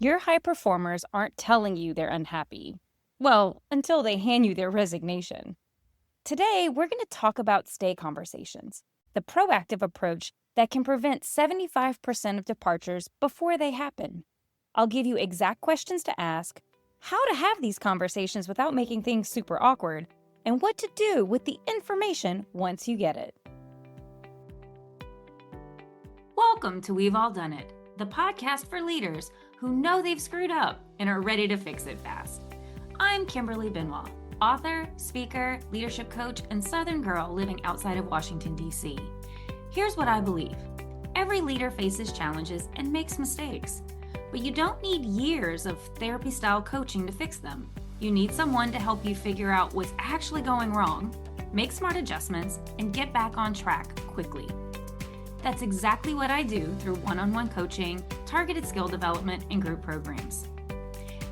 Your high performers aren't telling you they're unhappy. Well, until they hand you their resignation. Today, we're going to talk about stay conversations, the proactive approach that can prevent 75% of departures before they happen. I'll give you exact questions to ask, how to have these conversations without making things super awkward, and what to do with the information once you get it. Welcome to We've All Done It, the podcast for leaders who know they've screwed up and are ready to fix it fast. I'm Kimberly Benoit, author, speaker, leadership coach, and Southern girl living outside of Washington, D.C. Here's what I believe. Every leader faces challenges and makes mistakes, but you don't need years of therapy-style coaching to fix them. You need someone to help you figure out what's actually going wrong, make smart adjustments, and get back on track quickly. That's exactly what I do through one-on-one coaching, targeted skill development, and group programs.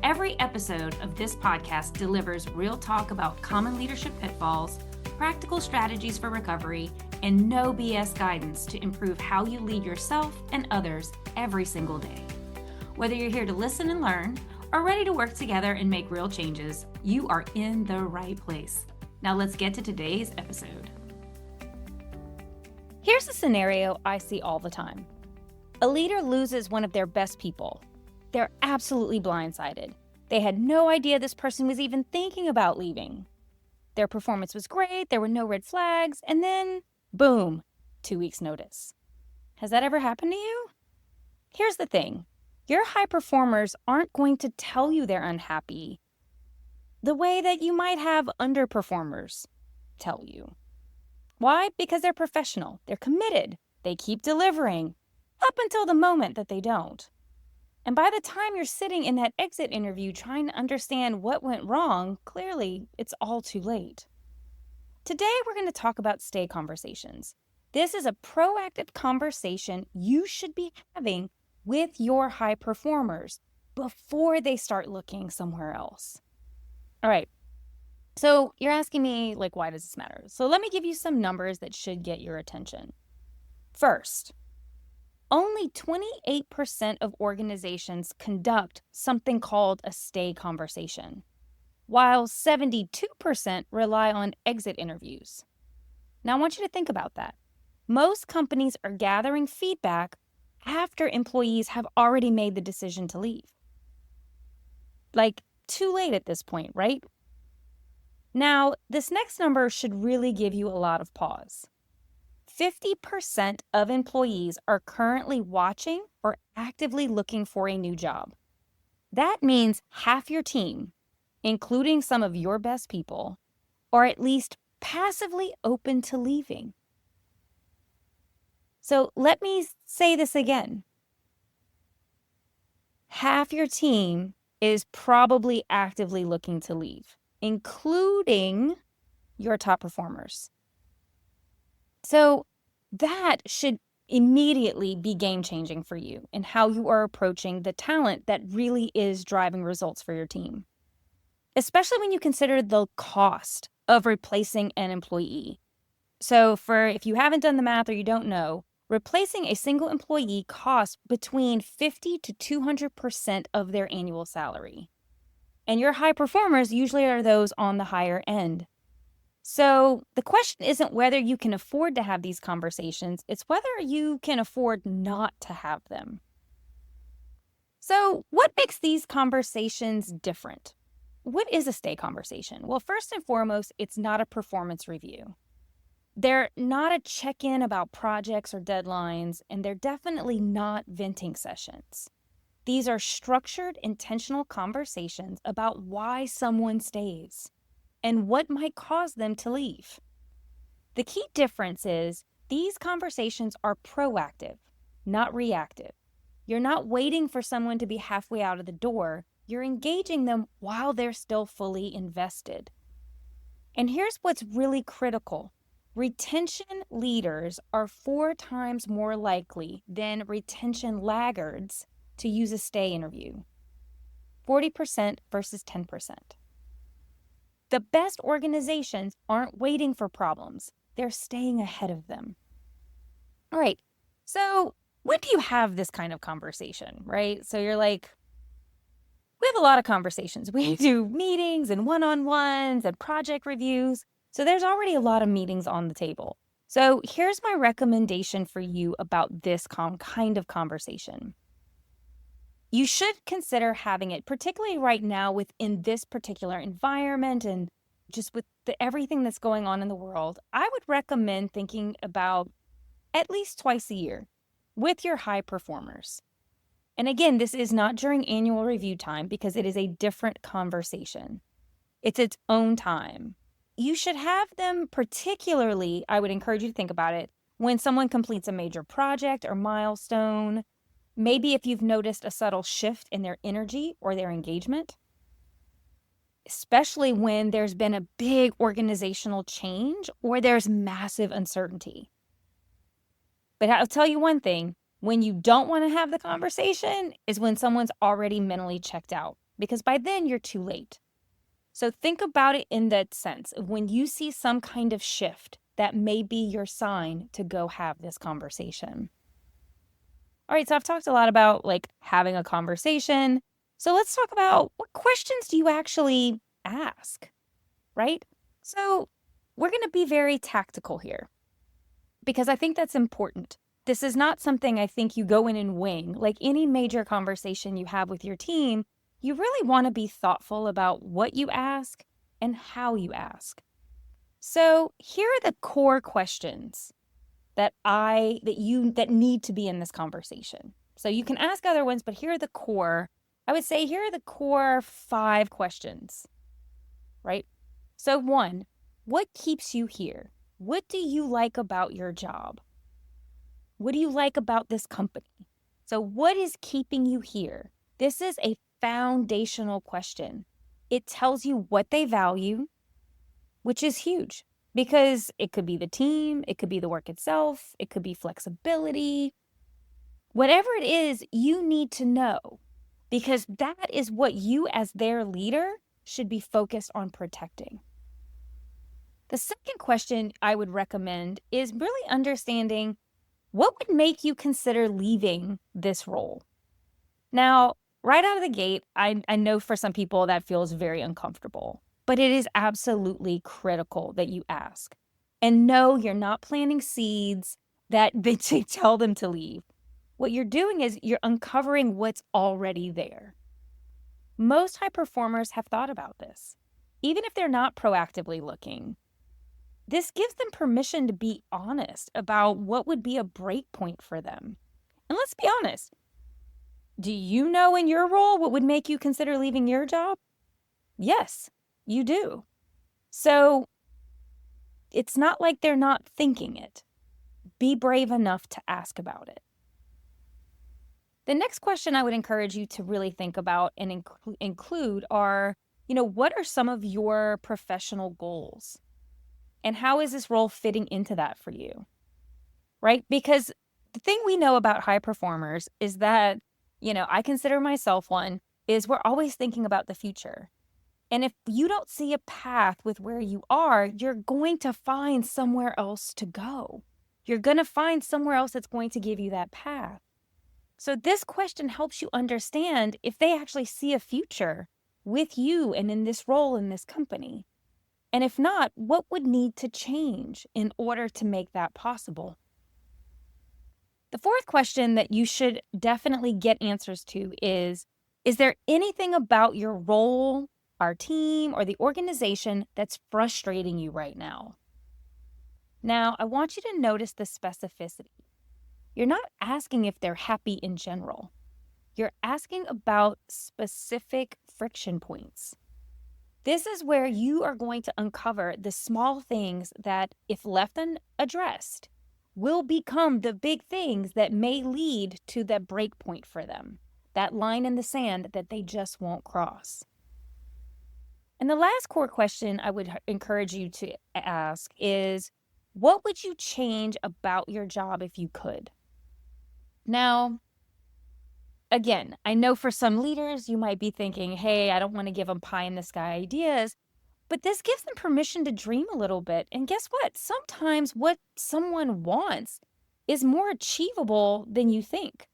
Every episode of this podcast delivers real talk about common leadership pitfalls, practical strategies for recovery, and no BS guidance to improve how you lead yourself and others every single day. Whether you're here to listen and learn, or ready to work together and make real changes, you are in the right place. Now let's get to today's episode. Here's a scenario I see all the time. A leader loses one of their best people. They're absolutely blindsided. They had no idea this person was even thinking about leaving. Their performance was great, there were no red flags, and then, boom, 2 weeks notice. Has that ever happened to you? Here's the thing. Your high performers aren't going to tell you they're unhappy the way that you might have underperformers tell you. Why? Because they're professional, they're committed, they keep delivering, up until the moment that they don't. And by the time you're sitting in that exit interview trying to understand what went wrong, clearly it's all too late. Today we're going to talk about stay conversations. This is a proactive conversation you should be having with your high performers before they start looking somewhere else. All right. So you're asking me, why does this matter? So let me give you some numbers that should get your attention. First, only 28% of organizations conduct something called a stay conversation, while 72% rely on exit interviews. Now I want you to think about that. Most companies are gathering feedback after employees have already made the decision to leave. Too late at this point, right? Now, this next number should really give you a lot of pause. 50% of employees are currently watching or actively looking for a new job. That means half your team, including some of your best people, are at least passively open to leaving. So let me say this again. Half your team is probably actively looking to leave, including your top performers. So that should immediately be game-changing for you in how you are approaching the talent that really is driving results for your team, especially when you consider the cost of replacing an employee. So if you haven't done the math or you don't know, replacing a single employee costs between 50 to 200% of their annual salary. And your high performers usually are those on the higher end. So the question isn't whether you can afford to have these conversations, it's whether you can afford not to have them. So what makes these conversations different? What is a stay conversation? Well, first and foremost, it's not a performance review. They're not a check-in about projects or deadlines, and they're definitely not venting sessions. These are structured, intentional conversations about why someone stays and what might cause them to leave. The key difference is these conversations are proactive, not reactive. You're not waiting for someone to be halfway out of the door. You're engaging them while they're still fully invested. And here's what's really critical. Retention leaders are 4 times more likely than retention laggards to use a stay interview. 40% versus 10%. The best organizations aren't waiting for problems. They're staying ahead of them. All right, so when do you have this kind of conversation, right? So you're like, We have a lot of conversations. We do meetings and one-on-ones and project reviews. So there's already a lot of meetings on the table. So here's my recommendation for you about this kind of conversation. You should consider having it, particularly right now within this particular environment and just with everything that's going on in the world. I would recommend thinking about at least twice a year with your high performers. And again, this is not during annual review time because it is a different conversation. It's its own time. You should have them, particularly, I would encourage you to think about it, when someone completes a major project or milestone, maybe if you've noticed a subtle shift in their energy or their engagement, especially when there's been a big organizational change or there's massive uncertainty. But I'll tell you one thing, when you don't want to have the conversation is when someone's already mentally checked out, because by then you're too late. So think about it in that sense of when you see some kind of shift, that may be your sign to go have this conversation. All right, so I've talked a lot about like having a conversation. So let's talk about what questions do you actually ask, right? So we're going to be very tactical here because I think that's important. This is not something I think you go in and wing. Like any major conversation you have with your team, you really want to be thoughtful about what you ask and how you ask. So here are the core questions that need to be in this conversation. So you can ask other ones, but here are the core. I would say here are the core 5 questions, right? So 1, what keeps you here? What do you like about your job? What do you like about this company? So what is keeping you here? This is a foundational question. It tells you what they value, which is huge because it could be the team, it could be the work itself, it could be flexibility. Whatever it is, you need to know because that is what you as their leader should be focused on protecting. The second question I would recommend is really understanding what would make you consider leaving this role. Now, right out of the gate, I know for some people that feels very uncomfortable, but it is absolutely critical that you ask. And no, you're not planting seeds that tell them to leave. What you're doing is you're uncovering what's already there. Most high performers have thought about this, even if they're not proactively looking. This gives them permission to be honest about what would be a break point for them. And let's be honest. Do you know in your role what would make you consider leaving your job? Yes, you do. So it's not like they're not thinking it. Be brave enough to ask about it. The next question I would encourage you to really think about and include are, what are some of your professional goals? And how is this role fitting into that for you? Right? Because the thing we know about high performers is that, I consider myself one, is we're always thinking about the future. And if you don't see a path with where you are, you're going to find somewhere else to go. You're going to find somewhere else that's going to give you that path. So this question helps you understand if they actually see a future with you and in this role in this company. And if not, what would need to change in order to make that possible? The fourth question that you should definitely get answers to is there anything about your role, our team, or the organization that's frustrating you right now? Now, I want you to notice the specificity. You're not asking if they're happy in general. You're asking about specific friction points. This is where you are going to uncover the small things that, if left unaddressed, will become the big things that may lead to that break point for them, that line in the sand that they just won't cross. And the last core question I would encourage you to ask is, what would you change about your job if you could? Now, again, I know for some leaders, you might be thinking, hey, I don't want to give them pie in the sky ideas, but this gives them permission to dream a little bit. And guess what? Sometimes what someone wants is more achievable than you think.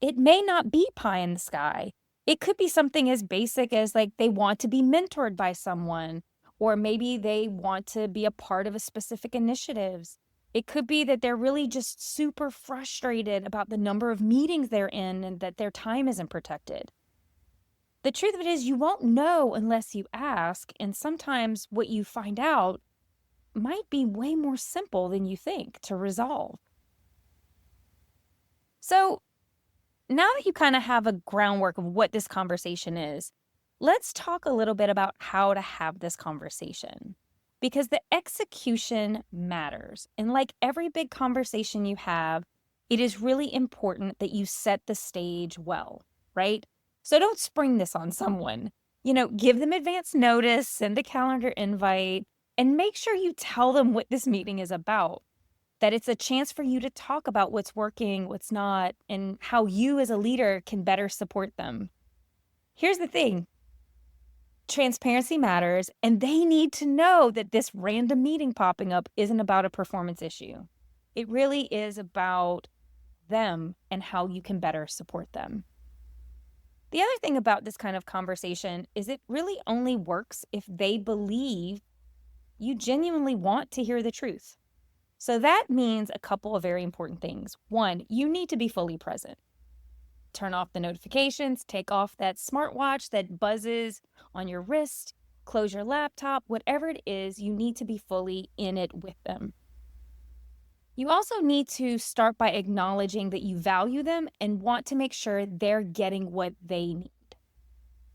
It may not be pie in the sky. It could be something as basic as like they want to be mentored by someone, or maybe they want to be a part of a specific initiatives. It could be that they're really just super frustrated about the number of meetings they're in and that their time isn't protected. The truth of it is, you won't know unless you ask, and sometimes what you find out might be way more simple than you think to resolve. So, now that you kind of have a groundwork of what this conversation is, let's talk a little bit about how to have this conversation. Because the execution matters. And like every big conversation you have, it is really important that you set the stage well, right? So don't spring this on someone. Give them advance notice, send a calendar invite, and make sure you tell them what this meeting is about. That it's a chance for you to talk about what's working, what's not, and how you as a leader can better support them. Here's the thing. Transparency matters, and they need to know that this random meeting popping up isn't about a performance issue. It really is about them and how you can better support them. The other thing about this kind of conversation is it really only works if they believe you genuinely want to hear the truth. So that means a couple of very important things. One, you need to be fully present. Turn off the notifications, take off that smartwatch that buzzes on your wrist, close your laptop, whatever it is, you need to be fully in it with them. You also need to start by acknowledging that you value them and want to make sure they're getting what they need,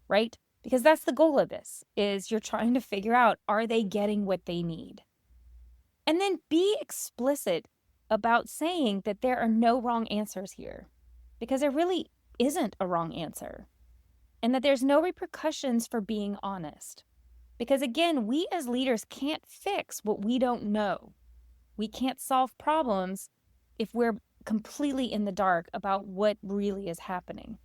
right? Because that's the goal of this, is you're trying to figure out, are they getting what they need? And then be explicit about saying that there are no wrong answers here, because there really isn't a wrong answer, and that there's no repercussions for being honest. Because again, we as leaders can't fix what we don't know. We can't solve problems if we're completely in the dark about what really is happening.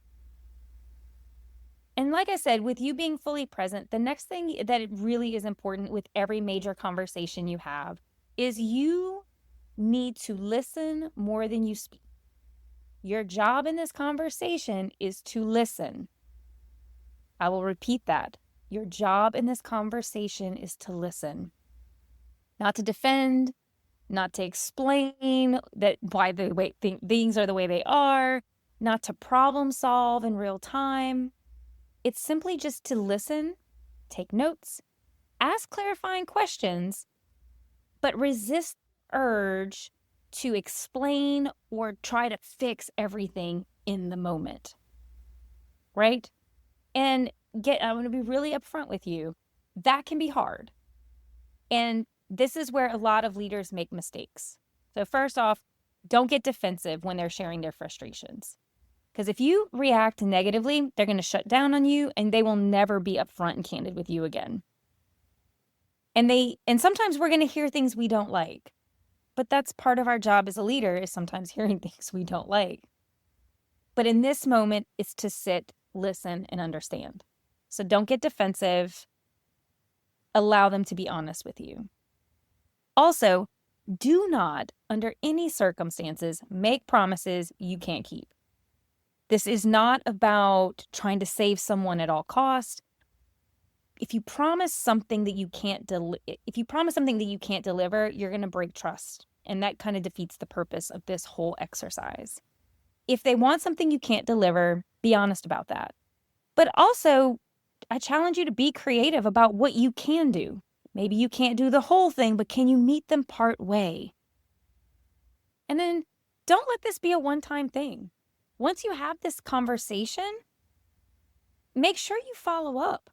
And like I said, with you being fully present, the next thing that it really is important with every major conversation you have is you need to listen more than you speak. Your job in this conversation is to listen. I will repeat that. Your job in this conversation is to listen. Not to defend, not to explain that why the way things are the way they are, not to problem solve in real time. It's simply just to listen, take notes, ask clarifying questions, but resist the urge to explain or try to fix everything in the moment, right? And I'm going to be really upfront with you. That can be hard. And this is where a lot of leaders make mistakes. So first off, don't get defensive when they're sharing their frustrations. Because if you react negatively, they're going to shut down on you and they will never be upfront and candid with you again. And sometimes we're going to hear things we don't like. But that's part of our job as a leader, is sometimes hearing things we don't like. But in this moment, it's to sit, listen, and understand. So don't get defensive. Allow them to be honest with you. Also, do not, under any circumstances, make promises you can't keep. This is not about trying to save someone at all costs. If you promise something that you can't deliver, you're going to break trust. And that kind of defeats the purpose of this whole exercise. If they want something you can't deliver, be honest about that. But also, I challenge you to be creative about what you can do. Maybe you can't do the whole thing, but can you meet them part way? And then don't let this be a one-time thing. Once you have this conversation, make sure you follow up.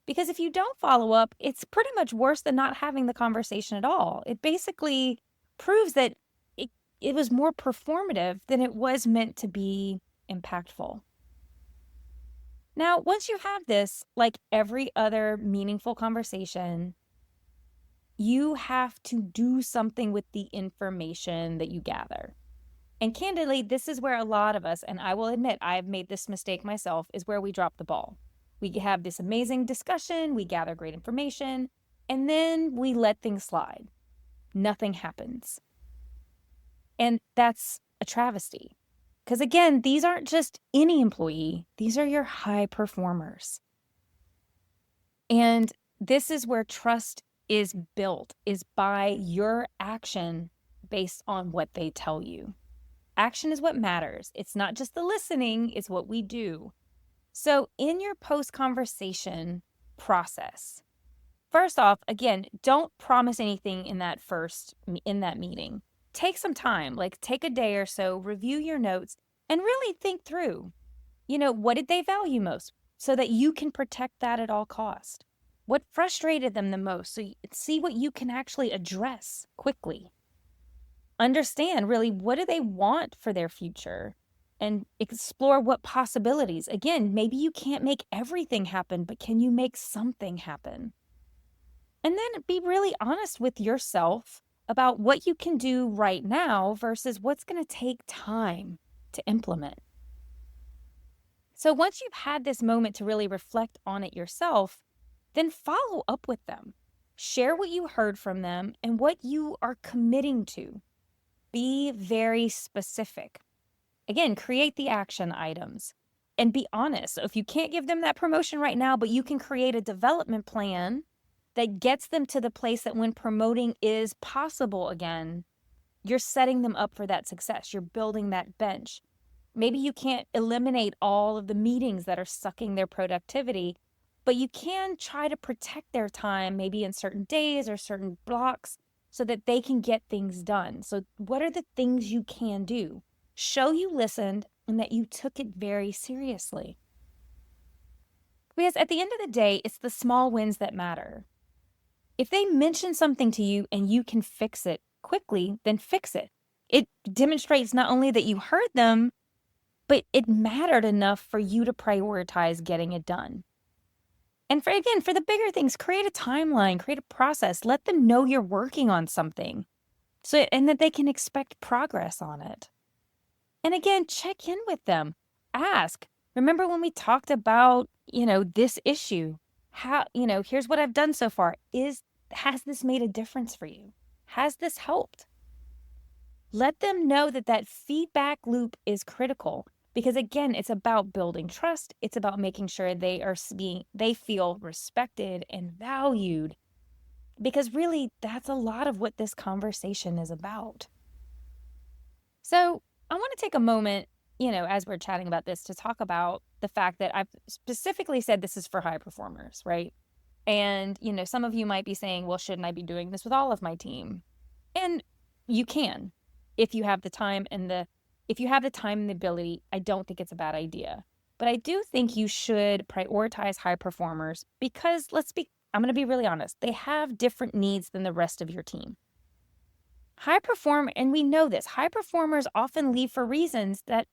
Because if you don't follow up, it's pretty much worse than not having the conversation at all. It basically proves that it was more performative than it was meant to be impactful. Now, once you have this, like every other meaningful conversation, you have to do something with the information that you gather. And candidly, this is where a lot of us, and I will admit I've made this mistake myself, is where we drop the ball. We have this amazing discussion, we gather great information, and then we let things slide. Nothing happens. And that's a travesty, Because again, these aren't just any employee, these are your high performers. And this is where trust is built, is by your action based on what they tell you. Action is what matters. It's not just the listening, it's what we do. So in your post-conversation process, first off, again, don't promise anything in that meeting. Take some time, like take a day or so, review your notes, and really think through, what did they value most so that you can protect that at all cost? What frustrated them the most so you see what you can actually address quickly. Understand really what do they want for their future and explore what possibilities. Again, maybe you can't make everything happen, but can you make something happen? And then be really honest with yourself about what you can do right now versus what's going to take time to implement. So once you've had this moment to really reflect on it yourself, then follow up with them. Share what you heard from them and what you are committing to. Be very specific. Again, create the action items and be honest. So if you can't give them that promotion right now, but you can create a development plan that gets them to the place that when promoting is possible again, you're setting them up for that success. You're building that bench. Maybe you can't eliminate all of the meetings that are sucking their productivity, but you can try to protect their time, maybe in certain days or certain blocks, so that they can get things done. So what are the things you can do? Show you listened and that you took it very seriously. Because at the end of the day, it's the small wins that matter. If they mention something to you and you can fix it quickly, then fix it. It demonstrates not only that you heard them, but it mattered enough for you to prioritize getting it done. And for the bigger things, create a timeline, create a process, let them know you're working on something and that they can expect progress on it. And again, check in with them. Ask, remember when we talked about, this issue? How, here's what I've done so far. Has this made a difference for you? Has this helped? Let them know that feedback loop is critical because again, it's about building trust. It's about making sure they feel respected and valued because really that's a lot of what this conversation is about. So I want to take a moment, as we're chatting about this to talk about the fact that I've specifically said this is for high performers, right? And, some of you might be saying, well, shouldn't I be doing this with all of my team? And you can, if you have the time and the ability. I don't think it's a bad idea, but I do think you should prioritize high performers because I'm going to be really honest. They have different needs than the rest of your team. And we know this, high performers often leave for reasons that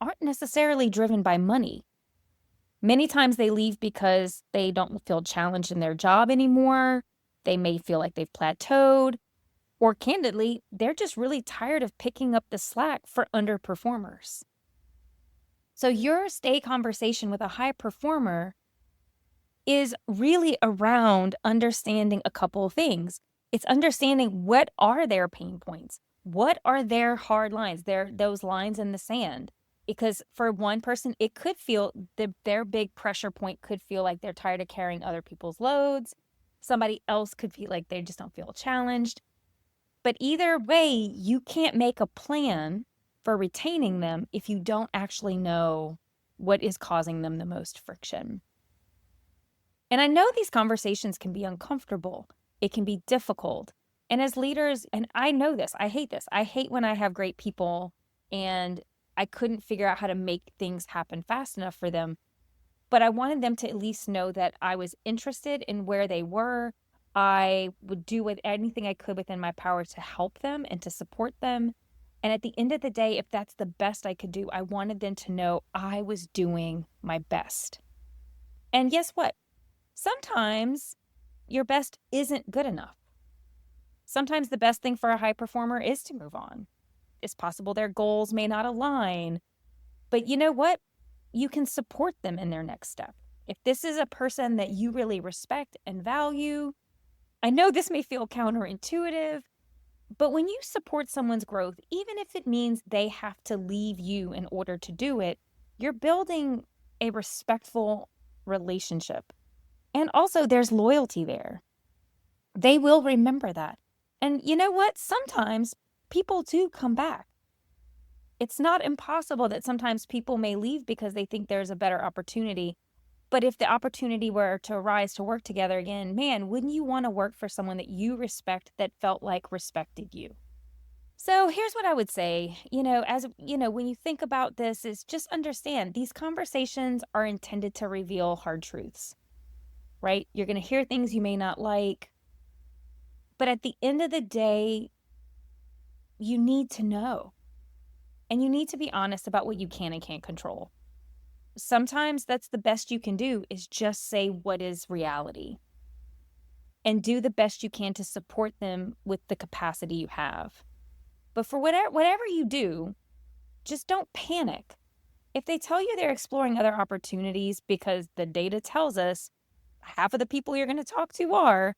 aren't necessarily driven by money. Many times they leave because they don't feel challenged in their job anymore. They may feel like they've plateaued, or candidly, they're just really tired of picking up the slack for underperformers. So your stay conversation with a high performer is really around understanding a couple of things. It's understanding what are their pain points? What are their hard lines? Those lines in the sand. Because for one person, it could feel their big pressure point could feel like they're tired of carrying other people's loads. Somebody else could feel like they just don't feel challenged. But either way, you can't make a plan for retaining them if you don't actually know what is causing them the most friction. And I know these conversations can be uncomfortable. It can be difficult. And as leaders, and I know this, I hate this. I hate when I have great people and I couldn't figure out how to make things happen fast enough for them. But I wanted them to at least know that I was interested in where they were. I would do anything I could within my power to help them and to support them. And at the end of the day, if that's the best I could do, I wanted them to know I was doing my best. And guess what? Sometimes your best isn't good enough. Sometimes the best thing for a high performer is to move on. It's possible their goals may not align, but you know what? You can support them in their next step. If this is a person that you really respect and value, I know this may feel counterintuitive, But when you support someone's growth, even if it means they have to leave you in order to do it, you're building a respectful relationship. And also, there's loyalty there. They will remember that. And you know what? Sometimes people do come back. It's not impossible that sometimes people may leave because they think there's a better opportunity. But if the opportunity were to arise to work together again, man, wouldn't you want to work for someone that you respect that felt like respected you? So here's what I would say, when you think about this, is just understand these conversations are intended to reveal hard truths, right? You're going to hear things you may not like, but at the end of the day, you need to know, and you need to be honest about what you can and can't control. Sometimes that's the best you can do, is just say what is reality and do the best you can to support them with the capacity you have. But for whatever you do, just don't panic. If they tell you they're exploring other opportunities, because the data tells us half of the people you're going to talk to are,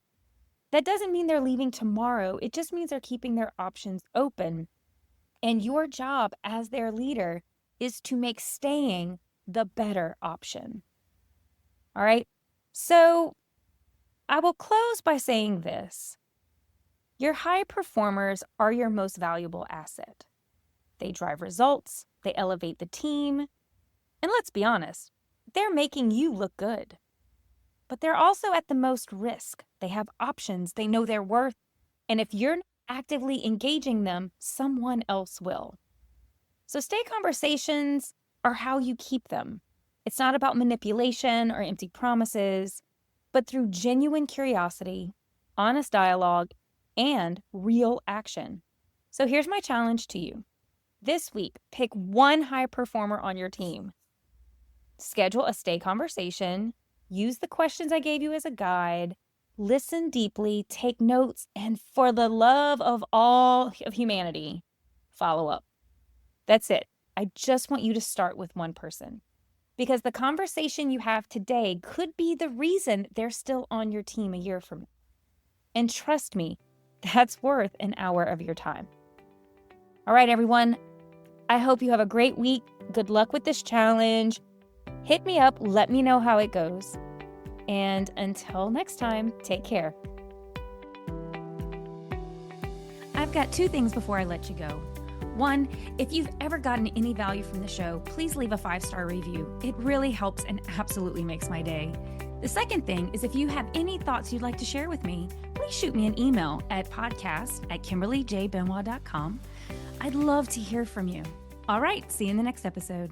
that doesn't mean they're leaving tomorrow. It just means they're keeping their options open. And your job as their leader is to make staying the better option. All right? So I will close by saying this. Your high performers are your most valuable asset. They drive results, they elevate the team, and let's be honest, they're making you look good. But they're also at the most risk. They have options, they know their worth, and if you're not actively engaging them, someone else will. So stay conversations are how you keep them. It's not about manipulation or empty promises, but through genuine curiosity, honest dialogue, and real action. So here's my challenge to you. This week, pick one high performer on your team. Schedule a stay conversation. Use the questions I gave you as a guide. Listen deeply, take notes, and for the love of all of humanity, follow up. That's it. I just want you to start with one person, because the conversation you have today could be the reason they're still on your team a year from now. And trust me, that's worth an hour of your time. All right, everyone. I hope you have a great week. Good luck with this challenge. Hit me up. Let me know how it goes. And until next time, take care. I've got two things before I let you go. One, if you've ever gotten any value from the show, please leave a 5-star review. It really helps and absolutely makes my day. The second thing is, if you have any thoughts you'd like to share with me, please shoot me an email at podcast@KimberlyJBenoit.com. I'd love to hear from you. All right, see you in the next episode.